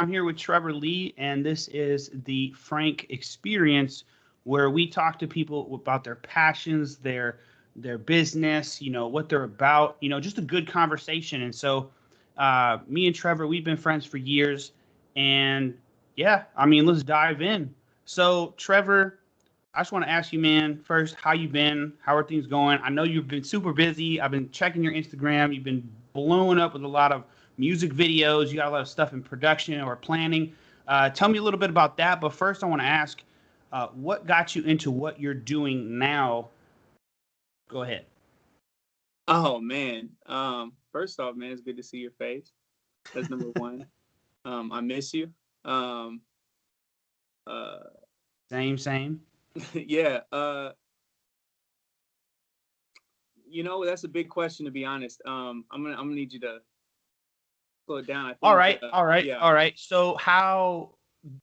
I'm here with Trevor Lee, and this is the Frank Experience, where we talk to people about their passions, their business, what they're about, just a good conversation. And so, me and Trevor, we've been friends for years, and yeah, let's dive in. So, Trevor, I just want to ask you, man, first, how you been? How are things going? I know you've been super busy. I've been checking your Instagram. You've been blowing up with a lot of music videos. You got a lot of stuff in production or planning. Tell me a little bit about that. But first, I want to ask, what got you into what you're doing now? Go ahead. Oh man. First off, man, it's good to see your face. That's number one. I miss you. Um, uh, Same, same. yeah. That's a big question to be honest. I'm gonna need you to slow it down. I All think. right, all right, Yeah. all right. So how?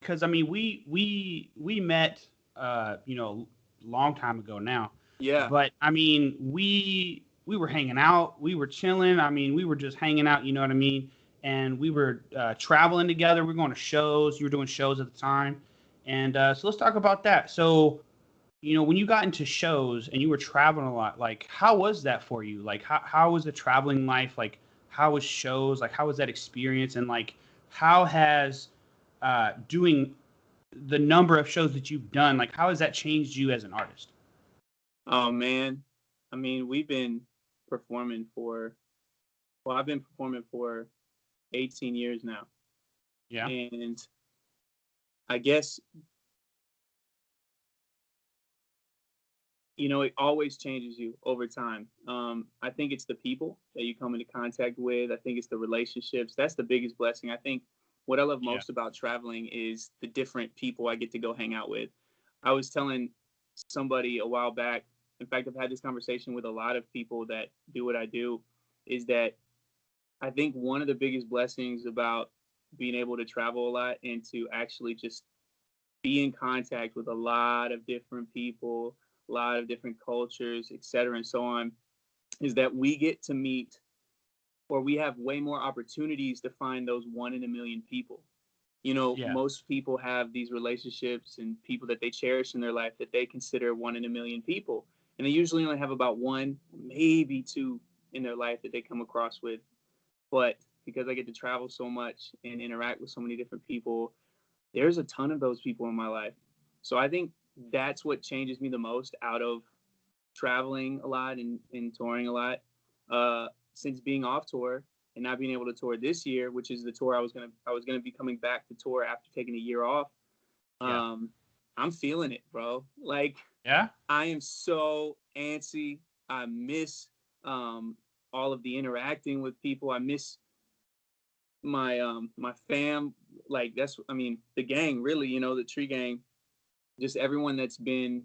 Because we met, long time ago now. Yeah. But we were hanging out, we were chilling. We were just hanging out. You know what I mean? And we were traveling together. We were going to shows. You were doing shows at the time, and so let's talk about that. So, when you got into shows and you were traveling a lot, like how was that for you? Like how was the traveling life? Like how was shows? Like how was that experience? And like how has doing the number of shows that you've done, like how has that changed you as an artist? Oh man. We've been performing for. Well, I've been performing for 18 years now, Yeah. and I guess it always changes you over time. I think it's the people that you come into contact with. I think it's the relationships. That's the biggest blessing. I think what I love Yeah. most about traveling is the different people I get to go hang out with. I was telling somebody a while back, in fact, I've had this conversation with a lot of people that do what I do, is that I think one of the biggest blessings about being able to travel a lot and to actually just be in contact with a lot of different people, a lot of different cultures, et cetera, and so on, is that we get to meet or we have way more opportunities to find those 1 in a million people. Yeah. Most people have these relationships and people that they cherish in their life that they consider 1 in a million people. And they usually only have about one, maybe two in their life that they come across with. But because I get to travel so much and interact with so many different people, there's a ton of those people in my life. So I think that's what changes me the most out of traveling a lot and touring a lot. Since being off tour and not being able to tour this year, which is the tour I was gonna be coming back to tour after taking a year off. Yeah. Um, I'm feeling it, bro. Like Yeah. I am so antsy. I miss um, all of the interacting with people. I miss my fam. Like the gang really. The Tree Gang, just everyone that's been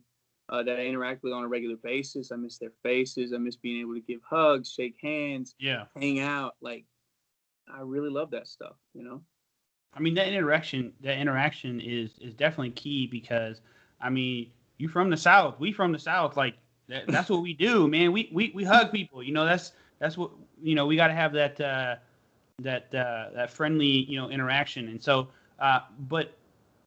that I interact with on a regular basis. I miss their faces. I miss being able to give hugs, shake hands, Yeah. hang out. Like I really love that stuff. That interaction is definitely key because you from the South, we from the South, like that's what we do, man. We hug people, that's what we got to have that friendly interaction. And so but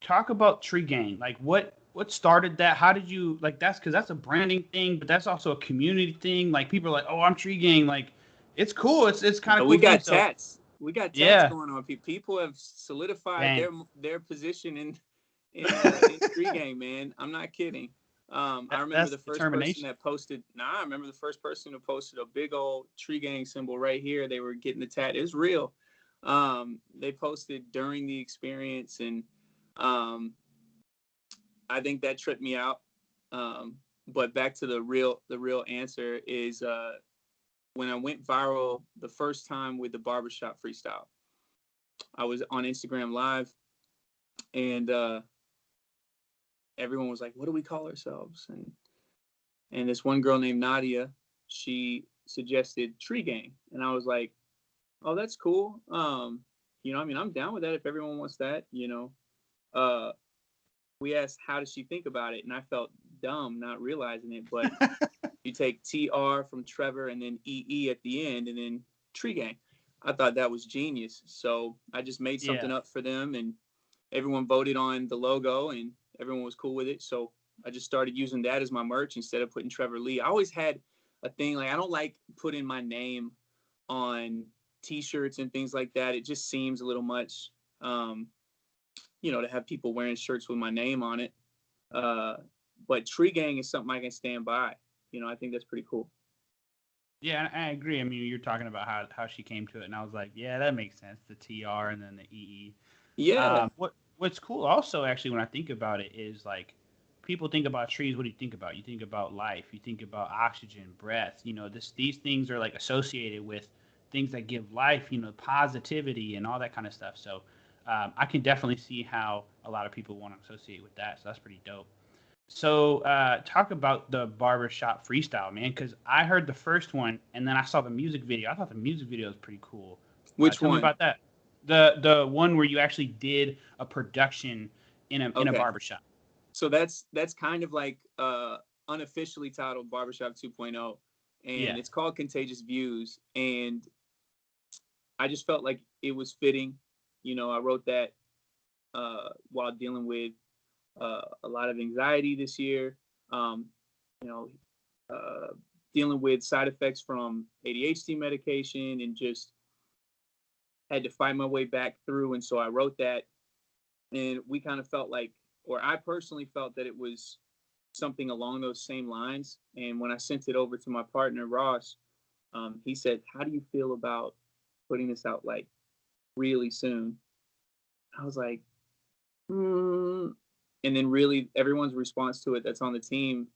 talk about Tree Gang, like what started that? How did you, like, that's because that's a branding thing, but that's also a community thing. Like people are like, oh, I'm Tree Gang, like it's cool, it's kind of We cool thing. got So tats. We got tats yeah. going on. People have solidified Dang. their position in Tree Gang, man. I'm not kidding. I remember That's the first person determination. that posted. Nah, I remember the first person who posted a big old Tree Gang symbol right here. They were getting the tat. It's real. They posted during the experience, and um, I think that tripped me out. But back to the real answer is when I went viral the first time with the barbershop freestyle. I was on Instagram Live, and everyone was like, "What do we call ourselves?" And this one girl named Nadia, she suggested Tree Gang, and I was like, "Oh, that's cool. I'm down with that if everyone wants that." Uh, we asked how does she think about it, and I felt dumb not realizing it, but you take TR from Trevor and then EE at the end, and then Tree Gang. I thought that was genius. So I just made something Yeah. up for them, and everyone voted on the logo, and everyone was cool with it. So I just started using that as my merch instead of putting Trevor Lee. I always had a thing, like, I don't like putting my name on t-shirts and things like that. It just seems a little much, um, to have people wearing shirts with my name on it. Uh, but Tree Gang is something I can stand by. I think that's pretty cool. Yeah, I agree. I mean, you're talking about how she came to it, and I was like, yeah, that makes sense. The TR and then the EE. Yeah. What's cool also, actually, when I think about it, is like people think about trees. What do you think about? You think about life. You think about oxygen, breath. These things are like associated with things that give life. Positivity and all that kind of stuff. So I can definitely see how a lot of people want to associate with that. So that's pretty dope. So, talk about the barbershop freestyle, man, because I heard the first one and then I saw the music video. I thought the music video was pretty cool. Which Tell me one? about that. The one where you actually did a production in a Okay. barbershop. So that's kind of like unofficially titled Barbershop 2.0, and Yeah, it's called Contagious Views. And I just felt like it was fitting. I wrote that while dealing with a lot of anxiety this year. Um, you know, uh, Dealing with side effects from ADHD medication, and just had to fight my way back through. And so I wrote that, and we kind of felt like, or I personally felt that it was something along those same lines. And when I sent it over to my partner Ross, he said, "How do you feel about putting this out like really soon?" I was like, hmm. And then really everyone's response to it that's on the team,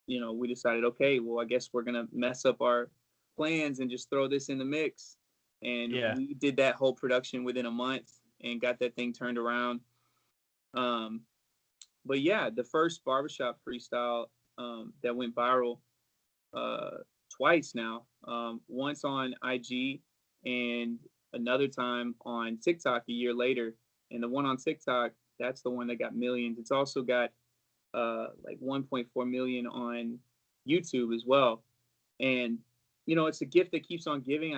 we decided, okay, well, I guess we're gonna mess up our plans and just throw this in the mix. And yeah, we did that whole production within a month and got that thing turned around. Um, but yeah, the first barbershop freestyle that went viral uh, twice now. Once on IG and another time on TikTok a year later. And the one on TikTok, that's the one that got millions. It's also got like 1.4 million on YouTube as well. And it's a gift that keeps on giving.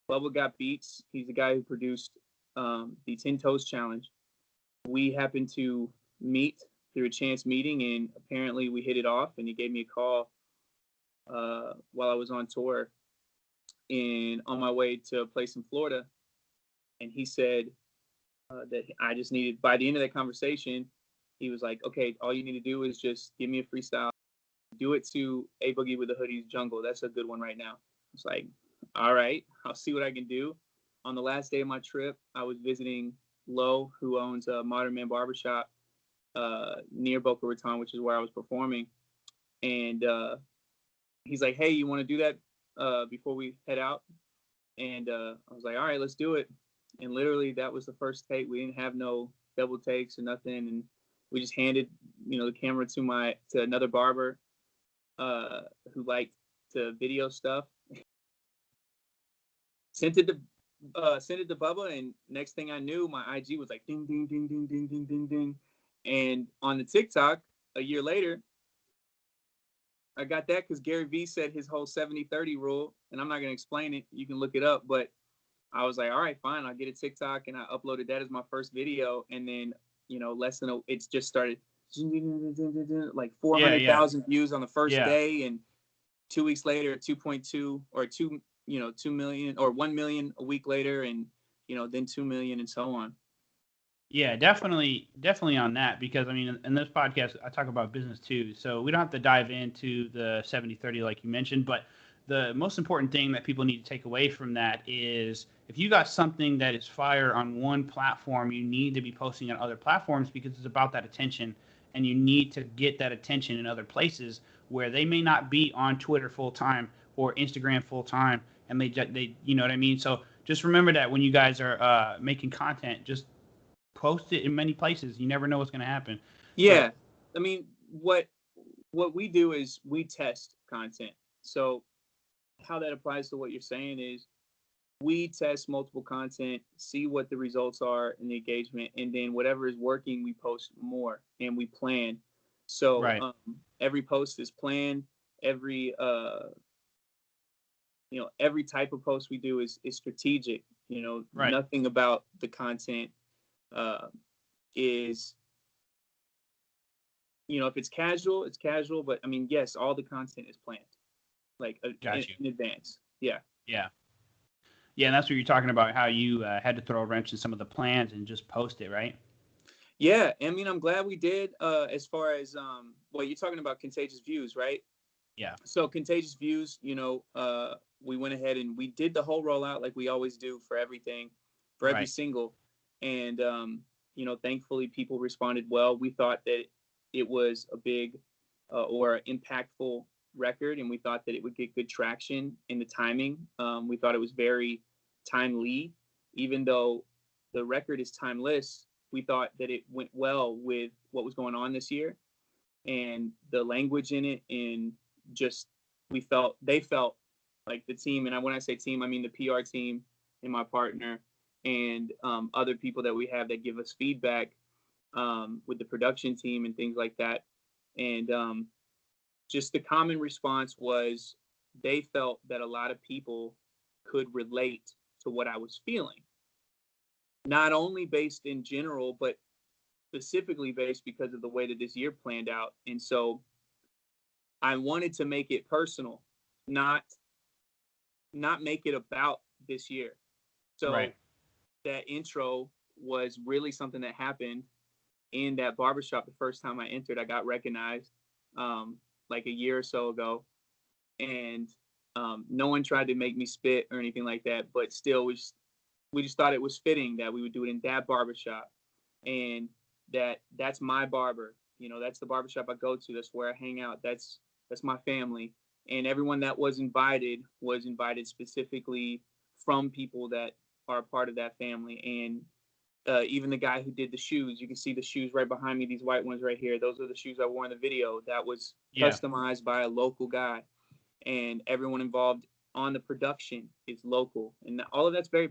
Bubba Got Beats. He's the guy who produced the 10 Toes Challenge. We happened to meet through a chance meeting, and apparently we hit it off. And he gave me a call while I was on tour and on my way to a place in Florida. And he said that I just needed, by the end of that conversation, he was like, okay, all you need to do is just give me a freestyle, do it to A Boogie with the Hoodies Jungle. That's a good one right now. It's like, all right, I'll see what I can do. On the last day of my trip, I was visiting Lo, who owns a Modern Man Barbershop near Boca Raton, which is where I was performing. And he's like, hey, you want to do that before we head out? And I was like, all right, let's do it. And literally, that was the first take. We didn't have no double takes or nothing, and we just handed, the camera to another barber uh, who liked to video stuff. Sent it to Bubba, and next thing I knew, my IG was like ding ding ding ding ding ding ding ding, and on the TikTok a year later, I got that because Gary Vee said his whole 70-30 rule, and I'm not gonna explain it. You can look it up, but I was like, all right, fine, I'll get a TikTok, and I uploaded that as my first video, and then it's just started like yeah, yeah, 400,000 views on the first yeah. day, and 2 weeks later, 2.2 or 2 million, or 1 million a week later, and then 2 million, and so on. Yeah, definitely on that, because I mean, in this podcast I talk about business too, so we don't have to dive into the 70-30 like you mentioned, but the most important thing that people need to take away from that is if you got something that is fire on one platform, you need to be posting on other platforms because it's about that attention, and you need to get that attention in other places where they may not be on Twitter full time or Instagram full time, and they you know what I mean. So just remember that when you guys are making content, just post it in many places. You never know what's going to happen. But Yeah, I mean, what we do is we test content. So how that applies to what you're saying is we test multiple content, see what the results are and the engagement, and then whatever is working, we post more and we plan. So right, every post is planned. Every every type of post we do is strategic. Right. Nothing about the content is, if it's casual, it's casual. But I mean, yes, all the content is planned, like Got you. in advance. Yeah. Yeah. Yeah, and that's what you're talking about, how you had to throw a wrench in some of the plans and just post it, right? Yeah, I mean, I'm glad we did. As far as well, you're talking about Contagious Views, right? Yeah. So Contagious Views, we went ahead and we did the whole rollout like we always do for everything, for every Right. single, and thankfully people responded well. We thought that it was a big or impactful record, and we thought that it would get good traction in the timing. We thought it was very timely, even though the record is timeless. We thought that it went well with what was going on this year and the language in it, and just they felt like the team, and when I say team, I mean the PR team and my partner and other people that we have that give us feedback with the production team and things like that. And just the common response was they felt that a lot of people could relate to what I was feeling, not only based in general, but specifically based because of the way that this year planned out. And so I wanted to make it personal, not make it about this year. So Right. that intro was really something that happened in that barbershop the first time I entered. I got recognized like a year or so ago, and no one tried to make me spit or anything like that. But still, we just thought it was fitting that we would do it in that barbershop, and that's my barber. That's the barbershop I go to. That's where I hang out. That's my family, and everyone that was invited specifically from people that are a part of that family. And even the guy who did the shoes, you can see the shoes right behind me, these white ones right here. Those are the shoes I wore in the video. That was customized by a local guy. And everyone involved on the production is local. And all of that's very,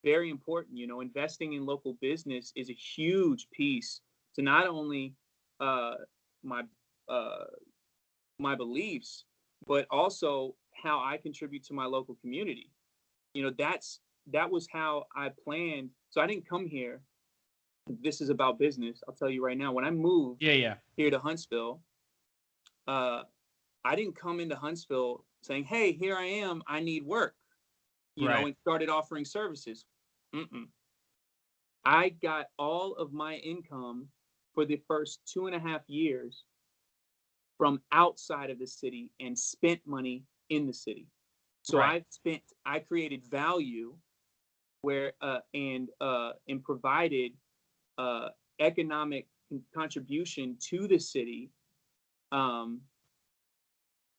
very important. Investing in local business is a huge piece to not only my my beliefs, but also how I contribute to my local community. That was how I planned. So I didn't come here. This is about business. I'll tell you right now. When I moved Yeah. here to Huntsville, I didn't come into Huntsville saying, "Hey, here I am. I need work," Right. and started offering services. Mm-mm. I got all of my income for the first 2.5 years from outside of the city and spent money in the city. So Right. I created value where and provided economic contribution to the city um,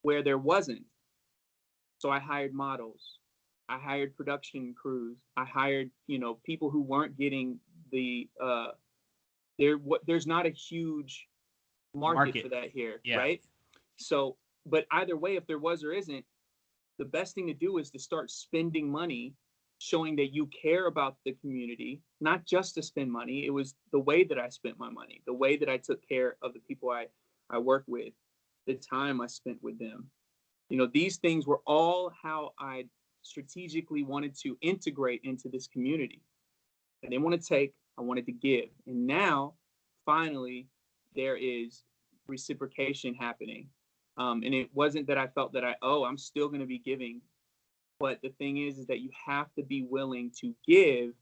where there wasn't. So I hired models, I hired production crews, I hired people who weren't getting the there's not a huge market for that here, Yeah. right? So, but either way, if there was or isn't, the best thing to do is to start spending money, showing that you care about the community, not just to spend money. It was the way that I spent my money, the way that I took care of the people I worked with, the time I spent with them. These things were all how I strategically wanted to integrate into this community. I didn't want to take, I wanted to give. And now, finally, there is reciprocation happening. And it wasn't that I felt that I'm still going to be giving. But the thing is that you have to be willing to give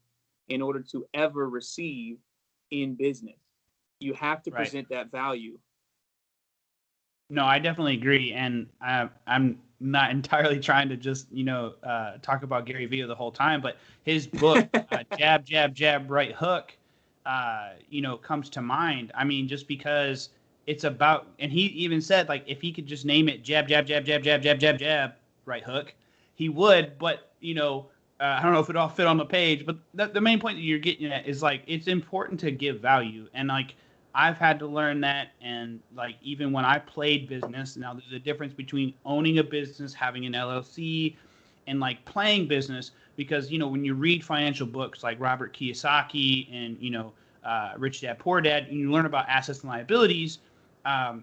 in order to ever receive in business. You have to Right. present that value. No, I definitely agree, and I'm not entirely trying to just talk about Gary Vee the whole time, but his book Jab Jab Jab Right Hook, comes to mind. I mean, just because it's about, and he even said like if he could just name it Jab Jab Jab Jab Jab Jab Jab Jab Right Hook, he would. But I don't know if it all fit on the page, but the main point that you're getting at is like it's important to give value, and like I've had to learn that. And like even when I played business, now there's a difference between owning a business, having an LLC, and like playing business. Because when you read financial books like Robert Kiyosaki and Rich Dad Poor Dad, and you learn about assets and liabilities,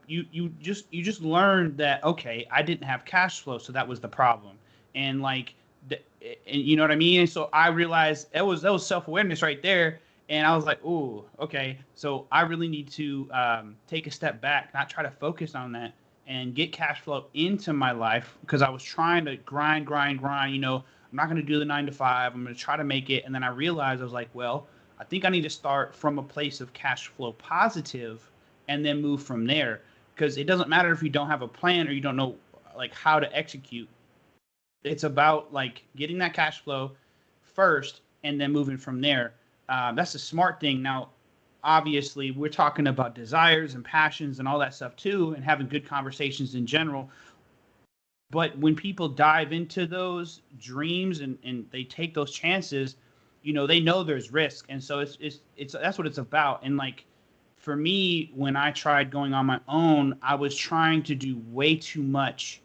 you just learn that okay, I didn't have cash flow, so that was the problem. and like, and you know what I mean. And so I realized that was self-awareness right there, and I was like, "Ooh, okay." So I really need to take a step back, not try to focus on that, and get cash flow into my life because I was trying to grind, grind, grind. I'm not going to do the 9 to 5. I'm going to try to make it, and then I realized I was like, "Well, I think I need to start from a place of cash flow positive, and then move from there." Because it doesn't matter if you don't have a plan or you don't know like how to execute. It's about like getting that cash flow first and then moving from there. That's a smart thing. Now, obviously, we're talking about desires and passions and all that stuff too, and having good conversations in general. But when people dive into those dreams and they take those chances, they know there's risk, and so it's that's what it's about. And like for me, when I tried going on my own, I was trying to do way too much,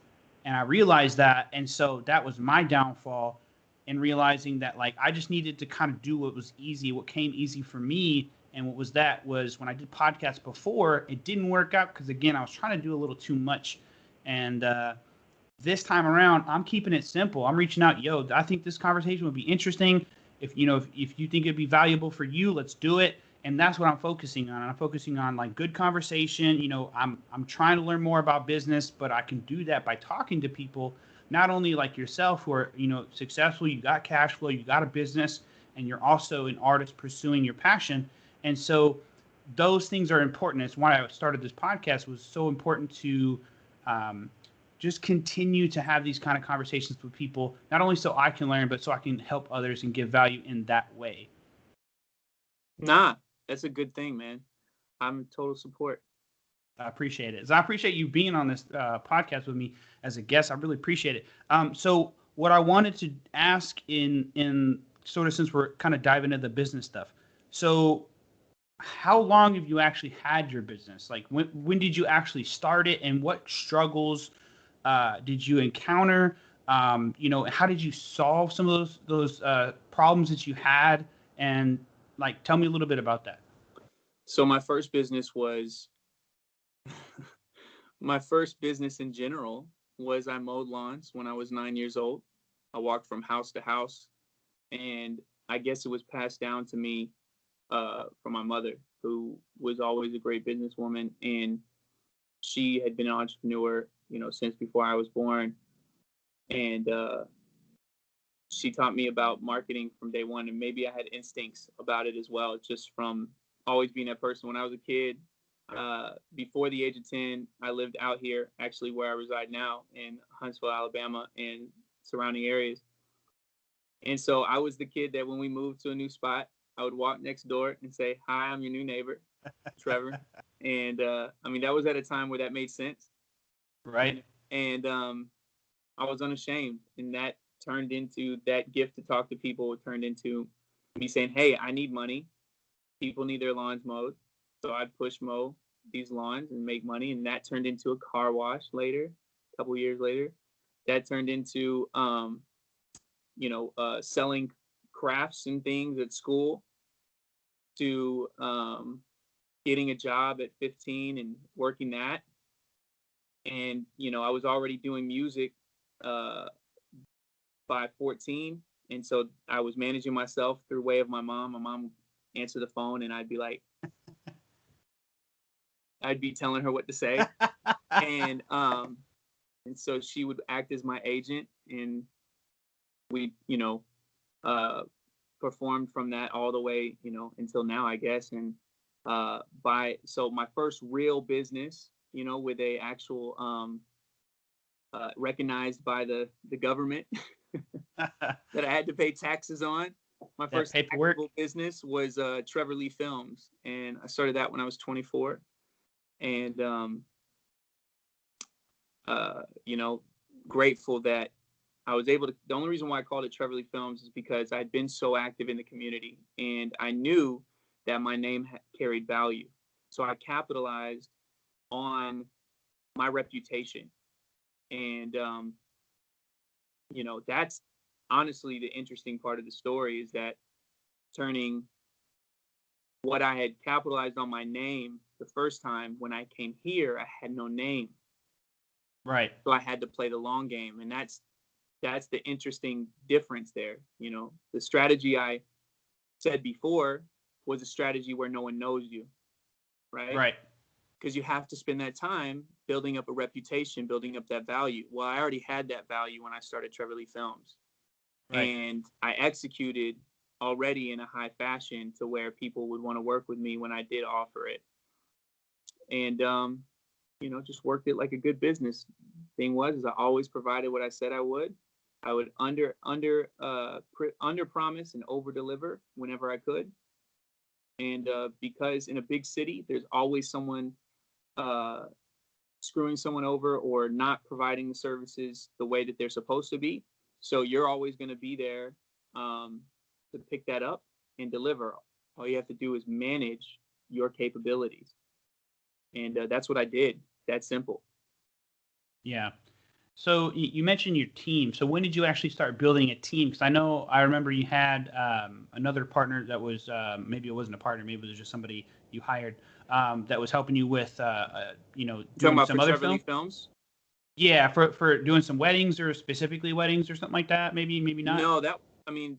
and I realized that, and so that was my downfall in realizing that like I just needed to kind of do what was easy, what came easy for me. And what was that was when I did podcasts before, it didn't work out because again, I was trying to do a little too much. And this time around, I'm keeping it simple. I'm reaching out, yo, I think this conversation would be interesting. If you think it'd be valuable for you, let's do it. And that's what I'm focusing on. I'm focusing on like good conversation. I'm trying to learn more about business, but I can do that by talking to people, not only like yourself who are, successful, you got cash flow, you got a business, and you're also an artist pursuing your passion. And so those things are important. It's why I started this podcast, was so important to just continue to have these kind of conversations with people, not only so I can learn, but so I can help others and give value in that way. Nah, that's a good thing, man. I'm in total support. I appreciate it. So I appreciate you being on this podcast with me as a guest. I really appreciate it. So what I wanted to ask in sort of, since we're kind of diving into the business stuff, so how long have you actually had your business? Like when did you actually start it, and what struggles did you encounter? How did you solve some of those problems that you had? And like, tell me a little bit about that. So my first business was my first business in general was I mowed lawns when I was 9 years old. I walked from house to house, and I guess it was passed down to me from my mother, who was always a great businesswoman, and she had been an entrepreneur, since before I was born. And she taught me about marketing from day one, and maybe I had instincts about it as well, just from always being that person. When I was a kid, before the age of 10, I lived out here, actually where I reside now in Huntsville, Alabama, and surrounding areas. And so I was the kid that when we moved to a new spot, I would walk next door and say, "Hi, I'm your new neighbor, Trevor." And that was at a time where that made sense. Right. And I was unashamed. And that turned into that gift to talk to people. It turned into me saying, "Hey, I need money. People need their lawns mowed." So I'd push mow these lawns and make money. And that turned into a car wash later, a couple years later. That turned into, selling crafts and things at school, to getting a job at 15 and working that. And, I was already doing music by 14. And so I was managing myself through way of my mom. My mom would answer the phone and I'd be like, I'd be telling her what to say. And so she would act as my agent, and we, performed from that all the way, until now, I guess. And so my first real business, with a actual recognized by the government that I had to pay taxes on. My first taxable business was Trevor Lee Films, and I started that when I was 24. And grateful that I was able to. The only reason why I called it Trevor Lee Films is because I'd been so active in the community, and I knew that my name carried value. So I capitalized on my reputation, and that's honestly the interesting part of the story, is that turning what I had capitalized on my name the first time. When I came here, I had no name. Right. So I had to play the long game, and that's that's the interesting difference there. You know, the strategy I said before was a strategy where no one knows you, right? Right. Because you have to spend that time building up a reputation, building up that value. Well, I already had that value when I started Trevor Lee Films, Right. and I executed already in a high fashion to where people would want to work with me when I did offer it. And you know, just worked it like a good business. Thing was, is I always provided what I said I would. I would under promise and over deliver whenever I could. And because in a big city, there's always someone uh, screwing someone over or not providing the services the way that they're supposed to be. So you're always going to be there to pick that up and deliver. All you have to do is manage your capabilities. And that's what I did. That simple. Yeah. So you mentioned your team. So when did you actually start building a team? Because I remember you had another partner that was maybe it wasn't a partner, maybe it was just somebody you hired that was helping you with You're talking doing about some for other Trevor Lee film. Films? Yeah, for doing some weddings or specifically weddings or something like that. Maybe not. No, that I mean,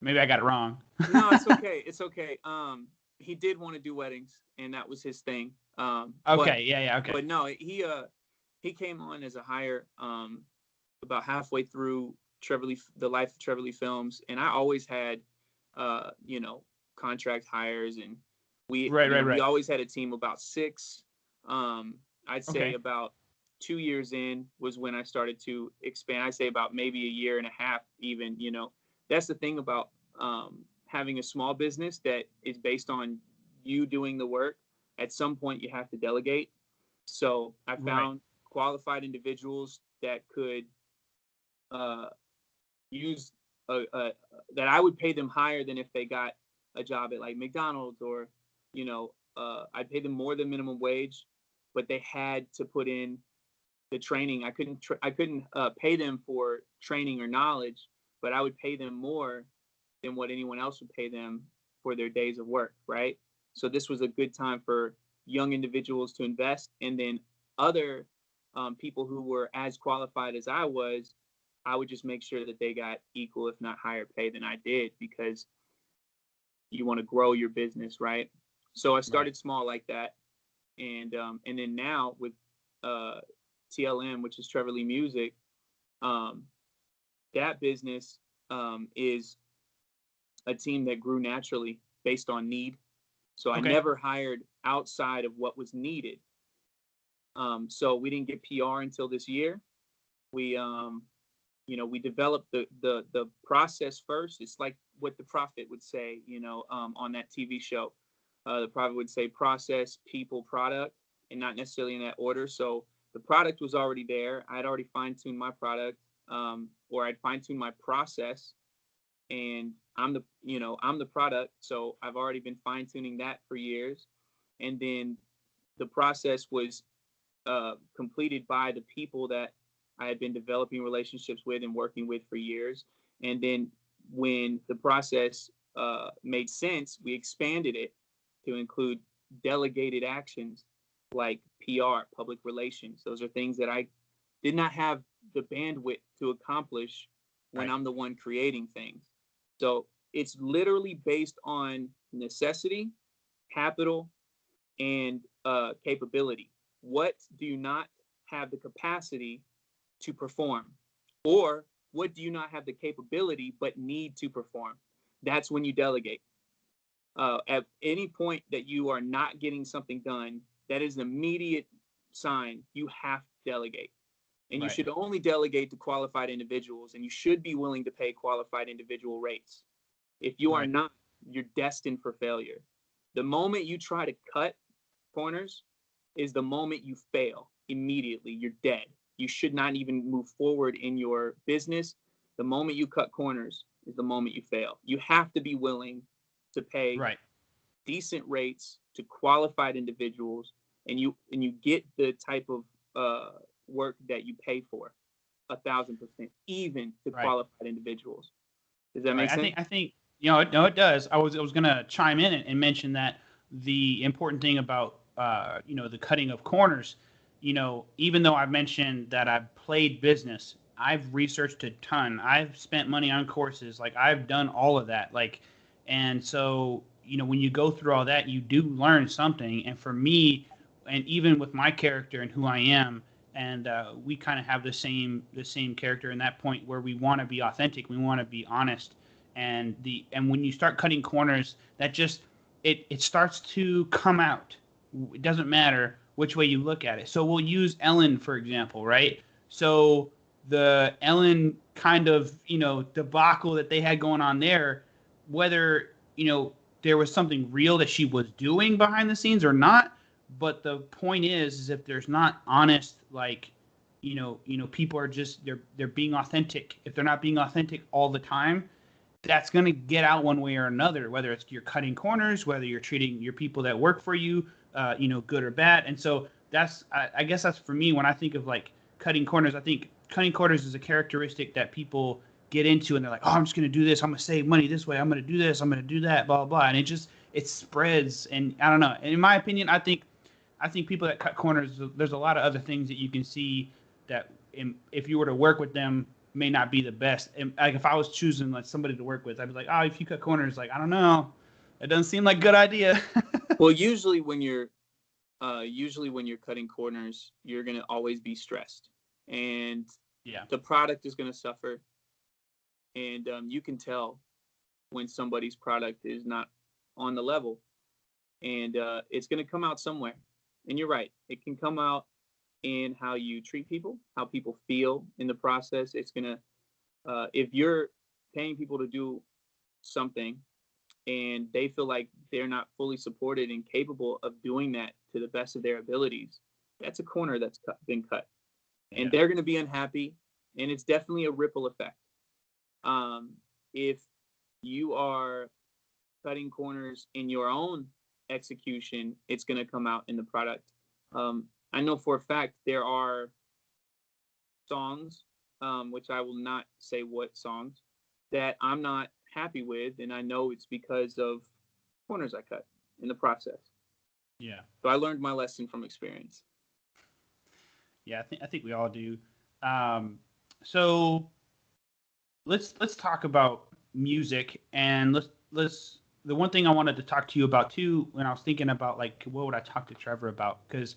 Maybe I got it wrong. no, it's okay. It's okay. He did want to do weddings, and that was his thing. But Okay. Yeah. Yeah. Okay. but no, he came on as a hire about halfway through the life of Trevor Lee Films, and I always had you know, contract hires, and Right. Right. we Right. always had a team of about six. I'd say Okay. about 2 years in was when I started to expand. I'd say about maybe a year and a half, even. You know, that's the thing about having a small business that is based on you doing the work. At some point, you have to delegate. So I Right. found qualified individuals that could uh, use a that I would pay them higher than if they got a job at like McDonald's, or you know, I'd pay them more than minimum wage, but they had to put in the training. I couldn't pay them for training or knowledge, but I would pay them more than what anyone else would pay them for their days of work, right? So this was a good time for young individuals to invest, and then other people who were as qualified as I would just make sure that they got equal, if not higher pay than I did, because you want to grow your business, right? So I Right. started small like that, and then now with uh, TLM, which is Trevor Lee Music, um, that business is a team that grew naturally based on need. So I Okay. never hired outside of what was needed. So we didn't get PR until this year. We you know, we developed the process first. It's like what the prophet would say, you know, on that TV show. The prophet would say process, people, product, and not necessarily in that order. So the product was already there. I'd already fine tuned my product, or I'd fine tuned my process, and I'm the product. So I've already been fine tuning that for years, and then the process was completed by the people that I had been developing relationships with and working with for years. And then when the process made sense, we expanded it to include delegated actions like PR, public relations. Those are things that I did not have the bandwidth to accomplish when Right. I'm the one creating things. So it's literally based on necessity, capital, and capability. What do you not have the capacity to perform? Or what do you not have the capability but need to perform? That's when you delegate. At any point that you are not getting something done, that is an immediate sign you have to delegate. And you Right. should only delegate to qualified individuals, and you should be willing to pay qualified individual rates. If you are Right. not, you're destined for failure. The moment you try to cut corners is the moment you fail immediately. You're dead. You should not even move forward in your business. The moment you cut corners is the moment you fail. You have to be willing to pay Right. decent rates to qualified individuals, and you get the type of work that you pay for 1,000%, even to Right. qualified individuals. Does that Right. make sense? I think no, it does. I was gonna chime in and mention that the important thing about the cutting of corners, even though I mentioned that I've played business, I've researched a ton. I've spent money on courses. Like I've done all of that. Like, and so, when you go through all that, you do learn something. And for me, and even with my character and who I am, and we kind of have the same character in that point where we want to be authentic, we want to be honest, and when you start cutting corners, that just it starts to come out. It doesn't matter which way you look at it. So we'll use Ellen for example, right? So the Ellen kind of debacle that they had going on there, whether there was something real that she was doing behind the scenes or not, but the point is if there's not honest, like people are just they're being authentic. If they're not being authentic all the time, that's going to get out one way or another, whether it's you're cutting corners, whether you're treating your people that work for you, good or bad. And so I guess that's for me when I think of like cutting corners. I think cutting corners is a characteristic that people get into and they're like, oh, I'm just going to do this. I'm going to save money this way. I'm going to do this. I'm going to do that, blah, blah, blah. And it spreads. And I don't know. And in my opinion, I think people that cut corners, there's a lot of other things that you can see that if you were to work with them may not be the best. And like if I was choosing like somebody to work with, I'd be like, oh, if you cut corners, like, I don't know. It doesn't seem like a good idea. Well, usually when you're cutting corners, you're going to always be stressed. And the product is going to suffer. And you can tell when somebody's product is not on the level. And it's going to come out somewhere. And you're right. It can come out in how you treat people, how people feel in the process. It's going to, if you're paying people to do something and they feel like they're not fully supported and capable of doing that to the best of their abilities, that's a corner that's been cut. And they're going to be unhappy. And it's definitely a ripple effect. If you are cutting corners in your own execution, it's going to come out in the product. I know for a fact there are songs, which I will not say what songs, that I'm not happy with, and I know it's because of corners I cut in the process. Yeah. So I learned my lesson from experience. Yeah, I think we all do. So let's talk about music, and let's the one thing I wanted to talk to you about too when I was thinking about like what would I talk to Trevor about, because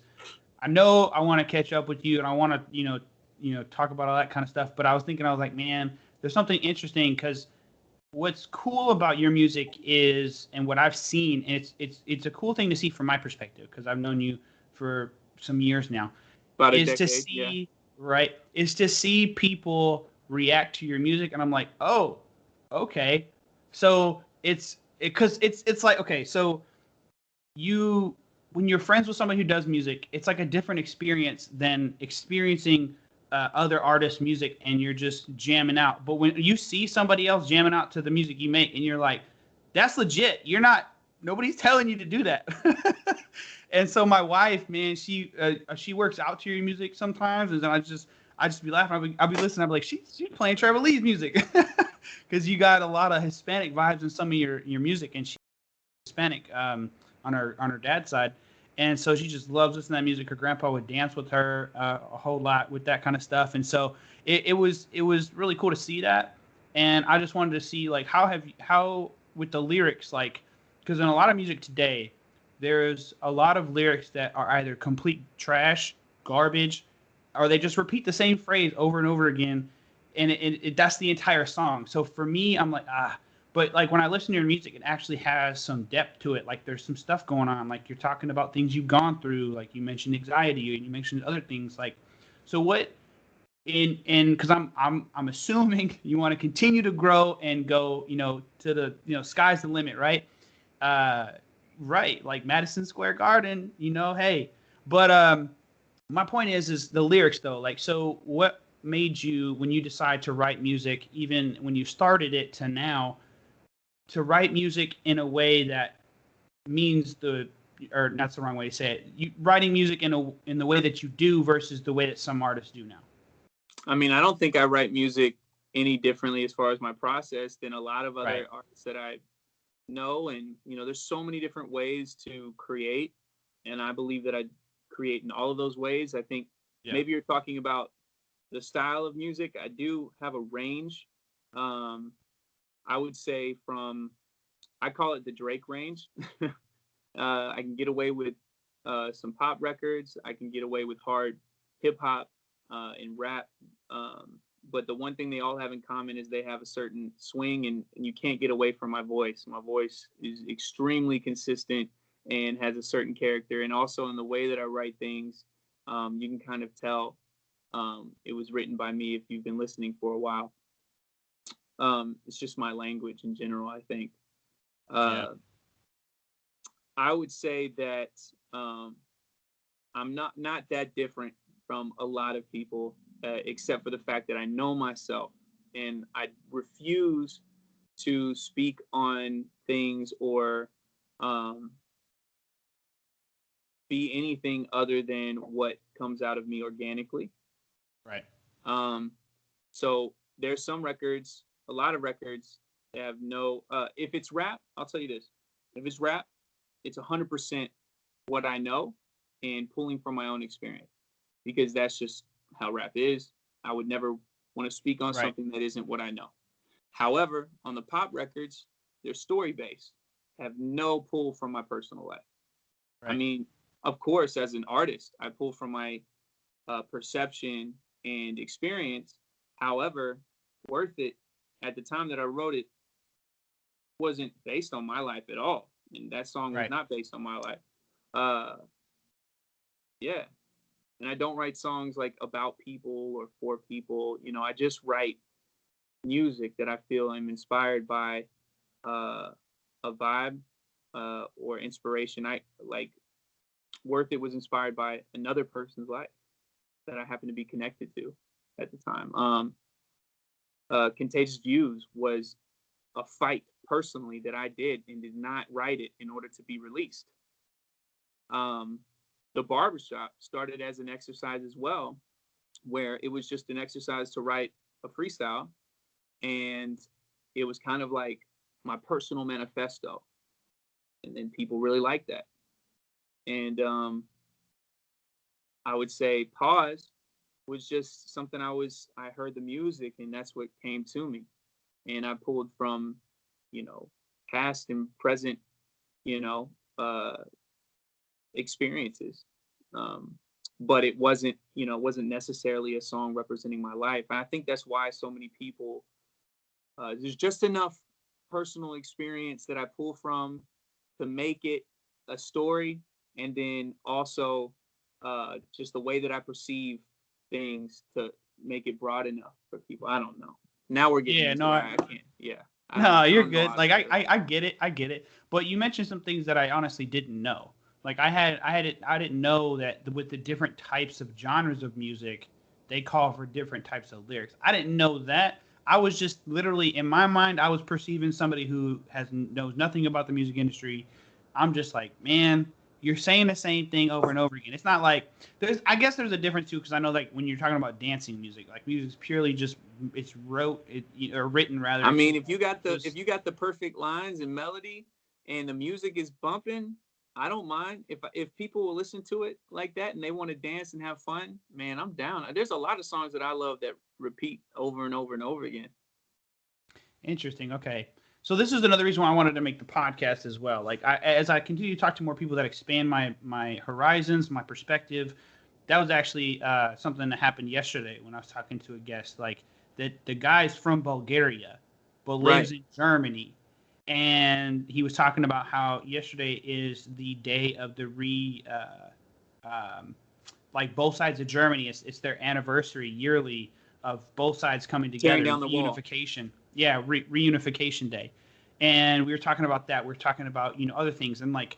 I know I want to catch up with you and I want to talk about all that kind of stuff, but I was like, man, there's something interesting because what's cool about your music is, and what I've seen, and it's a cool thing to see from my perspective because I've known you for some years now, about a is decade, to see right is to see people react to your music, and I'm like, oh, okay, so it's like, okay, so you when you're friends with somebody who does music, it's like a different experience than experiencing other artists' music and you're just jamming out. But when you see somebody else jamming out to the music you make, and you're like, that's legit. Nobody's telling you to do that. And so my wife, man, she works out to your music sometimes, and then I just be laughing. I'll be listening. I'll be like, she's playing Trevor Lee's music, because you got a lot of Hispanic vibes in some of your music, and she's Hispanic on her dad's side. And so she just loves listening to that music. Her grandpa would dance with her a whole lot with that kind of stuff. And so it was really cool to see that. And I just wanted to see like how with the lyrics, like, because in a lot of music today, there's a lot of lyrics that are either complete trash, garbage, or they just repeat the same phrase over and over again, and that's the entire song. So for me, I'm like, but like when I listen to your music, it actually has some depth to it. Like there's some stuff going on. Like you're talking about things you've gone through. Like you mentioned anxiety, and you mentioned other things. Like, so what? Because I'm assuming you want to continue to grow and go, to the sky's the limit, right? Right, like Madison Square Garden, hey. But my point is the lyrics though. Like, so what made you, when you decide to write music, even when you started it to now, to write music in a way that means or that's the wrong way to say it. Writing music in the way that you do versus the way that some artists do now. I mean, I don't think I write music any differently as far as my process than a lot of other artists that I know. And, there's so many different ways to create. And I believe that I create in all of those ways. I think maybe you're talking about the style of music, I do have a range. I would say I call it the Drake range. I can get away with some pop records. I can get away with hard hip hop and rap. But the one thing they all have in common is they have a certain swing, and you can't get away from my voice. My voice is extremely consistent and has a certain character. And also in the way that I write things, you can kind of tell it was written by me if you've been listening for a while. It's just my language in general, I think. Yeah. I would say that I'm not that different from a lot of people, except for the fact that I know myself and I refuse to speak on things or be anything other than what comes out of me organically. Right. So there's some records, a lot of records that have no. If it's rap, I'll tell you this: if it's rap, it's 100% what I know and pulling from my own experience, because that's just how rap is. I would never want to speak on something that isn't what I know. However, on the pop records, they're story based, have no pull from my personal life. Right. I mean, of course, as an artist, I pull from my perception and experience. However, Worth It, at the time that I wrote it, wasn't based on my life at all. And that song was not based on my life. Yeah. And I don't write songs like about people or for people. You know, I just write music that I feel I'm inspired by a vibe or inspiration. I like Worth It was inspired by another person's life that I happened to be connected to at the time. Contagious Views was a fight personally that I did and did not write it in order to be released. The Barbershop started as an exercise as well, where it was just an exercise to write a freestyle, and it was kind of like my personal manifesto, and then people really liked that. And I would say Pause was just something I heard the music, and that's what came to me, and I pulled from, you know, past and present, you know, experiences. But it wasn't necessarily a song representing my life. And I think that's why so many people, there's just enough personal experience that I pull from to make it a story. And then also just the way that I perceive things to make it broad enough for people. I don't know. Now we're getting into why I can't. Yeah. No, you're good. Like I get it. But you mentioned some things that I honestly didn't know. Like I didn't know that with the different types of genres of music, they call for different types of lyrics. I didn't know that. I was just literally in my mind, I was perceiving somebody who knows nothing about the music industry. I'm just like, man, you're saying the same thing over and over again. It's not like I guess there's a difference too, because I know like when you're talking about dancing music, like music is purely just written rather. I mean, if you got the perfect lines and melody, and the music is bumping, I don't mind. If people will listen to it like that and they want to dance and have fun, man, I'm down. There's a lot of songs that I love that repeat over and over and over again. Interesting. Okay. So this is another reason why I wanted to make the podcast as well. Like as I continue to talk to more people that expand my horizons, my perspective, that was actually something that happened yesterday when I was talking to a guest. Like the guy's from Bulgaria, but lives in Germany, and he was talking about how yesterday is the day of the like both sides of Germany. It's their anniversary yearly of both sides coming together. Tearing down the reunification. Yeah, reunification day. And we were talking about that. We were talking about, other things. And like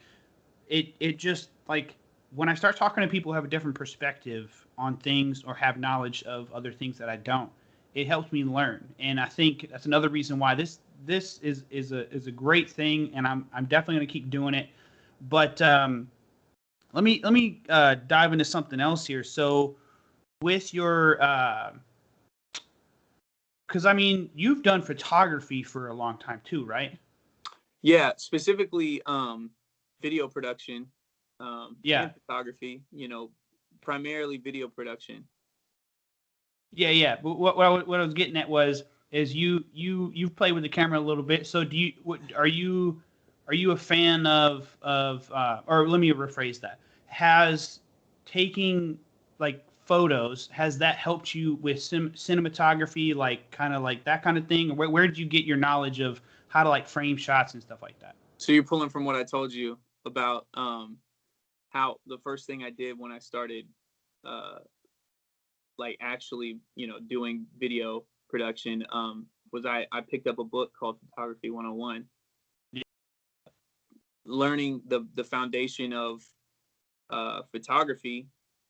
it just like when I start talking to people who have a different perspective on things or have knowledge of other things that I don't, it helps me learn. And I think that's another reason why this is a great thing, and I'm definitely going to keep doing it. But let me dive into something else here. So with your because I mean, you've done photography for a long time too, right? Yeah, specifically video production and photography, primarily video production. Yeah. But what I was getting at is you've played with the camera a little bit. So are you a fan of or let me rephrase that. Has taking like photos, has that helped you with cinematography, like kind of like that kind of thing? Or where did you get your knowledge of how to like frame shots and stuff like that? So you're pulling from what I told you about how the first thing I did when I started uh, like actually, doing video production, was I picked up a book called Photography 101, Yeah. learning the foundation of photography.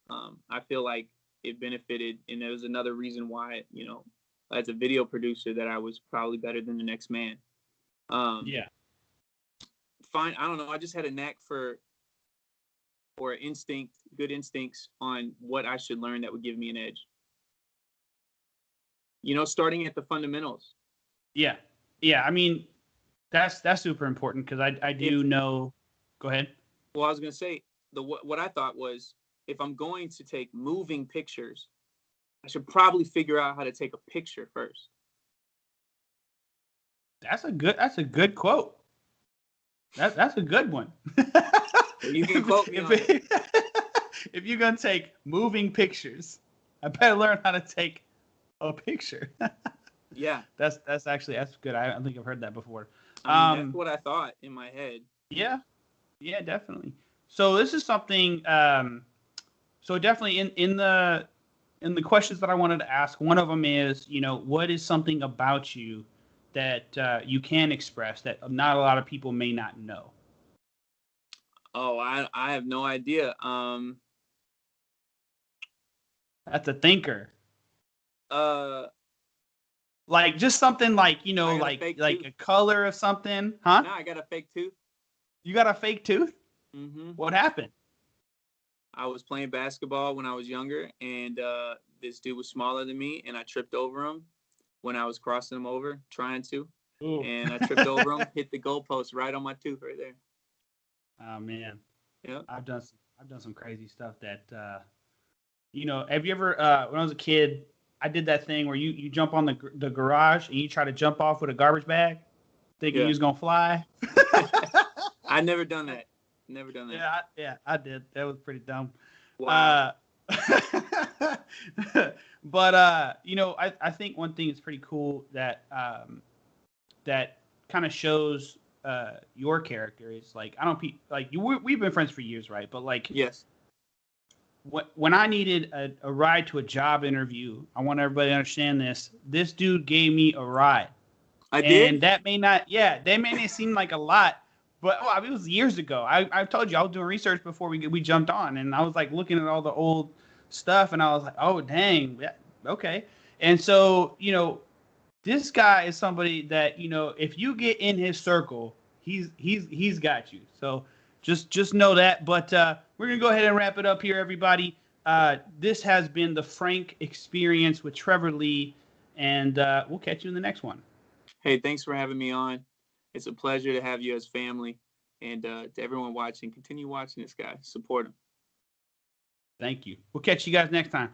I feel like it benefited, and there was another reason why, as a video producer, that I was probably better than the next man. Um, Yeah. Fine, I don't know. I just had a knack for or instinct, good instincts on what I should learn that would give me an edge. Starting at the fundamentals. Yeah. Yeah. I mean, that's super important because I If do know. Go ahead. Well, I was gonna say what I thought was, if I'm going to take moving pictures, I should probably figure out how to take a picture first. That's a good quote. That's a good one. Well, you can quote me if, on it. if you're gonna take moving pictures, I better learn how to take a picture. Yeah, That's good. I don't think I've heard that before. I mean that's what I thought in my head. Yeah, yeah, definitely. So this is something. So definitely in the questions that I wanted to ask, one of them is, what is something about you that you can express that not a lot of people may not know? Oh, I have no idea. That's a thinker. Uh, Like just something like, I got a like fake like tooth. a color of something, huh? Now I got a fake tooth. You got a fake tooth? Mm-hmm. What happened? I was playing basketball when I was younger, and this dude was smaller than me, and I tripped over him when I was crossing him over, trying to, Ooh. and I tripped over him, hit the goalpost right on my tooth right there. Oh man, Yeah. I've done some crazy stuff that have you ever when I was a kid, I did that thing where you jump on the garage and you try to jump off with a garbage bag thinking you Yeah. was going to fly? I never done that. Never done that. Yeah, I did. That was pretty dumb. Wow. But I think one thing that's pretty cool that that kind of shows your character is like, I don't like we've been friends for years, right? But like Yes. when I needed a ride to a job interview, I want everybody to understand this. This dude gave me a ride. I And did? that may not seem like a lot, but I mean, it was years ago. I told you I was doing research before we jumped on, and I was like looking at all the old stuff, and I was like, oh dang, yeah, okay. And so this guy is somebody that if you get in his circle, he's got you. So just know that. But we're gonna go ahead and wrap it up here, everybody. This has been the Frank Experience with Trevor Lee, and we'll catch you in the next one. Hey, thanks for having me on. It's a pleasure to have you as family. And to everyone watching, continue watching this guy. Support him. Thank you. We'll catch you guys next time.